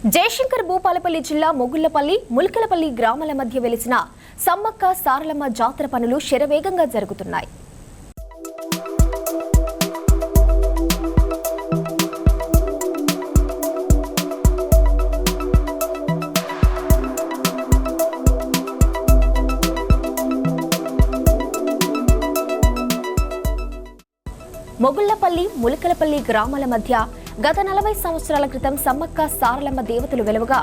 జయశంకర్ భూపాలపల్లి జిల్లా మొగుళ్లపల్లి ముల్కలపల్లి గ్రామాల మధ్య వెలిసిన సమ్మక్క సారలమ్మ జాతర పనులు శరవేగంగా జరుగుతున్నాయి. మొగుళ్లపల్లి ముల్కలపల్లి గ్రామాల మధ్య గత 40 సంవత్సరాల క్రితం సమ్మక్క సారలమ్మ దేవతలు వెలువగా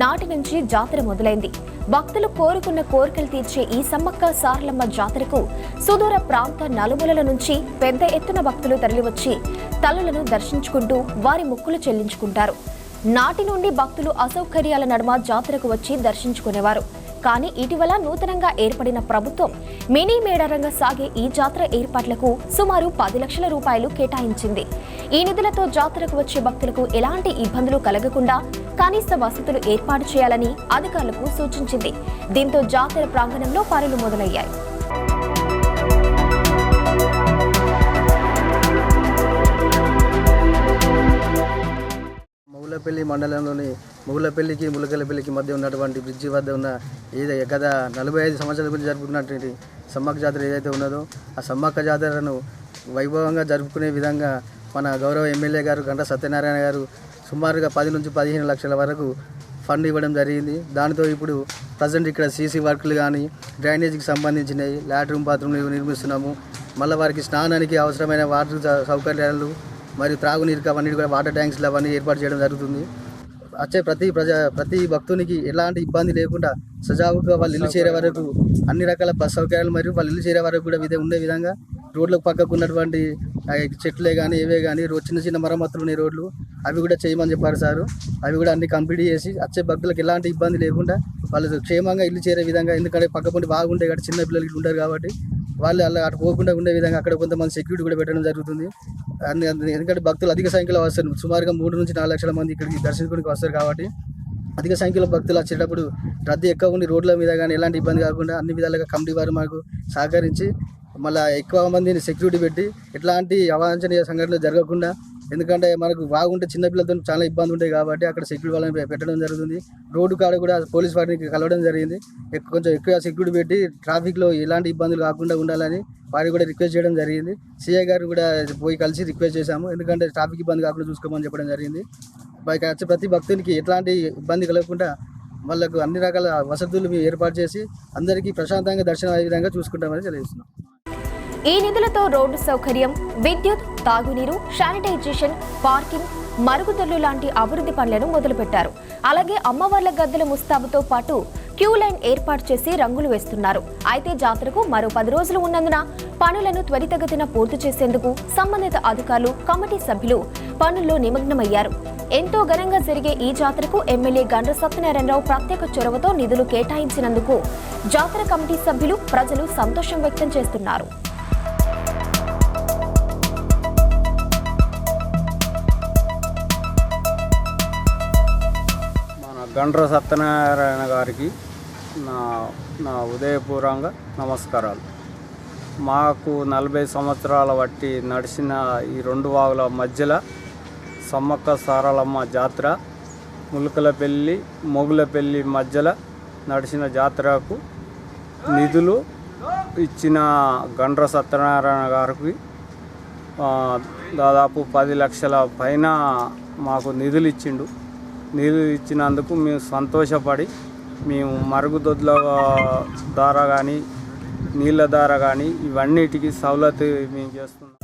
నాటి నుంచి జాతర మొదలైంది. భక్తులు కోరుకున్న కోరికలు తీర్చే ఈ సమ్మక్క సారలమ్మ జాతరకు సుదూర ప్రాంత నలుమూలల నుంచి పెద్ద ఎత్తున భక్తులు తరలివచ్చి తల్లులను దర్శించుకుంటూ వారి మొక్కులు చెల్లించుకుంటారు. నాటి నుండి భక్తులు అసౌకర్యాల నడుమ జాతరకు వచ్చి దర్శించుకునేవారు. కానీ ఇటీవల నూతనంగా ఏర్పడిన ప్రభుత్వం మినీ మేడారంగా సాగే ఈ జాతర ఏర్పాట్లకు సుమారు 10 లక్షల రూపాయలు కేటాయించింది. ఈ నిధులతో జాతరకు వచ్చే భక్తులకు ఎలాంటి ఇబ్బందులు కలగకుండా కనీస వసతులు ఏర్పాటు చేయాలని అధికారులకు సూచించింది. దీంతో జాతర ప్రాంగణంలో పనులు మొదలయ్యాయి. మొగుళ్లపల్లి మండలంలోని మొగుళ్లపల్లికి ములకలపల్లికి మధ్య ఉన్నటువంటి బ్రిడ్జి వద్ద ఉన్న గత 45 సంవత్సరాల గురించి జరుపుకున్నటువంటి సమ్మక్క జాతర ఏదైతే ఉన్నదో ఆ సమ్మక్క జాతరను వైభవంగా జరుపుకునే విధంగా మన గౌరవ ఎమ్మెల్యే గారు గంటా సత్యనారాయణ గారు సుమారుగా 10 నుంచి 15 లక్షల వరకు ఫండ్ ఇవ్వడం జరిగింది. దానితో ఇప్పుడు ప్రజెంట్ ఇక్కడ సీసీ వర్కులు కానీ డ్రైనేజీకి సంబంధించినవి లాట్రూమ్ బాత్రూమ్లు నిర్మిస్తున్నాము. మళ్ళీ వారికి స్నానానికి అవసరమైన వాటర్ సౌకర్యాలు మరియు త్రాగునీరుకి అవన్నీ కూడా వాటర్ ట్యాంక్స్లు అవన్నీ ఏర్పాటు చేయడం జరుగుతుంది. వచ్చే ప్రతి భక్తునికి ఎలాంటి ఇబ్బంది లేకుండా సజావుగా వాళ్ళు ఇల్లు చేరే వరకు అన్ని రకాల బస్ సౌకర్యాలు మరియు వాళ్ళు ఇల్లు చేరే వరకు కూడా ఉండే విధంగా రోడ్లకు పక్కకు ఉన్నటువంటి చెట్లే కానీ ఏవే కానీ చిన్న చిన్న మరమ్మతులు ఉన్నాయి రోడ్లు అవి కూడా చేయమని చెప్పారు సారు. అవి కూడా అన్ని కంప్లీట్ చేసి వచ్చే భక్తులకు ఎలాంటి ఇబ్బంది లేకుండా వాళ్ళు క్షేమంగా ఇల్లు చేరే విధంగా, ఎందుకంటే పక్కపొంటి బాగుంటాయి కాబట్టి చిన్న పిల్లలకి ఉంటారు కాబట్టి వాళ్ళు అలా అటు పోకుండా ఉండే విధంగా అక్కడ కొంతమంది సెక్యూరిటీ కూడా పెట్టడం జరుగుతుంది. ఎందుకంటే భక్తులు అధిక సంఖ్యలో వస్తారు. సుమారుగా 3 నుంచి 4 లక్షల మంది ఇక్కడికి దర్శించుకోవడానికి వస్తారు కాబట్టి అధిక సంఖ్యలో భక్తులు వచ్చేటప్పుడు రద్దీ ఎక్కువ ఉండి రోడ్ల మీద కానీ ఎలాంటి ఇబ్బంది కాకుండా అన్ని విధాలుగా కమిటీ వారు మాకు సహకరించి మళ్ళీ ఎక్కువ మందిని సెక్యూరిటీ పెట్టి ఎట్లాంటి అవాంఛనీయ సంఘటనలు జరగకుండా, ఎందుకంటే మనకు బాగుంటే చిన్నపిల్లలతో చాలా ఇబ్బంది ఉంటాయి కాబట్టి అక్కడ సెక్యూరిటీ వాళ్ళని పెట్టడం జరుగుతుంది. రోడ్డు కాడ కూడా పోలీస్ వారిని కలవడం జరిగింది. కొంచెం ఎక్కువ సెక్యూరిటీ పెట్టి ట్రాఫిక్లో ఎలాంటి ఇబ్బందులు కాకుండా ఉండాలని వారికి కూడా రిక్వెస్ట్ చేయడం జరిగింది. సీఐ గారు కూడా పోయి కలిసి రిక్వెస్ట్ చేశాము. ఎందుకంటే ట్రాఫిక్ ఇబ్బంది కాకుండా చూసుకోమని చెప్పడం జరిగింది. వచ్చే ప్రతి భక్తునికి ఎట్లాంటి ఇబ్బంది కలగకుండా వాళ్ళకు అన్ని రకాల వసతులు ఏర్పాటు చేసి అందరికీ ప్రశాంతంగా దర్శనం అయ్యే విధంగా చూసుకుంటామని తెలియజేస్తున్నాం. ఈ నిధులతో రోడ్డు సౌకర్యం, విద్యుత్, తాగునీరు, శానిటైజేషన్, పార్కింగ్, మరుగుదొడ్లు లాంటి అభివృద్ధి పనులను మొదలుపెట్టారు. అలాగే అమ్మవార్ల గద్దెల ముస్తాబుతో పాటు క్యూ లైన్ ఏర్పాటు చేసి రంగులు వేస్తున్నారు. అయితే జాతరకు మరో 10 రోజులు ఉన్నందున పనులను త్వరితగతిన పూర్తి చేసేందుకు సంబంధిత అధికారులు, కమిటీ సభ్యులు పనుల్లో నిమగ్నమయ్యారు. ఎంతో ఘనంగా జరిగే ఈ జాతరకు ఎమ్మెల్యే గంటా సత్యనారాయణరావు ప్రత్యేక చొరవతో నిధులు కేటాయించినందుకు జాతర కమిటీ సభ్యులు, ప్రజలు సంతోషం వ్యక్తం చేస్తున్నారు. గంటా సత్యనారాయణ గారికి నా ఉదయపూర్వంగా నమస్కారాలు. మాకు 40 సంవత్సరాల బట్టి నడిచిన ఈ 2 వాగుల మధ్యలో సమ్మక్క సారలమ్మ జాతర ములకలపల్లి మొగుళ్లపల్లి మధ్యలో నడిచిన జాతరకు నిధులు ఇచ్చిన గంటా సత్యనారాయణ గారికి దాదాపు 10 లక్షల పైన మాకు నిధులు ఇచ్చిండు. నీళ్ళు ఇచ్చినందుకు మేము సంతోషపడి మేము మరుగుదొడ్ల ద్వారా కానీ నీళ్ళ ద్వారా కానీ ఇవన్నిటికీ సౌలత్ మేము చేస్తున్నాం.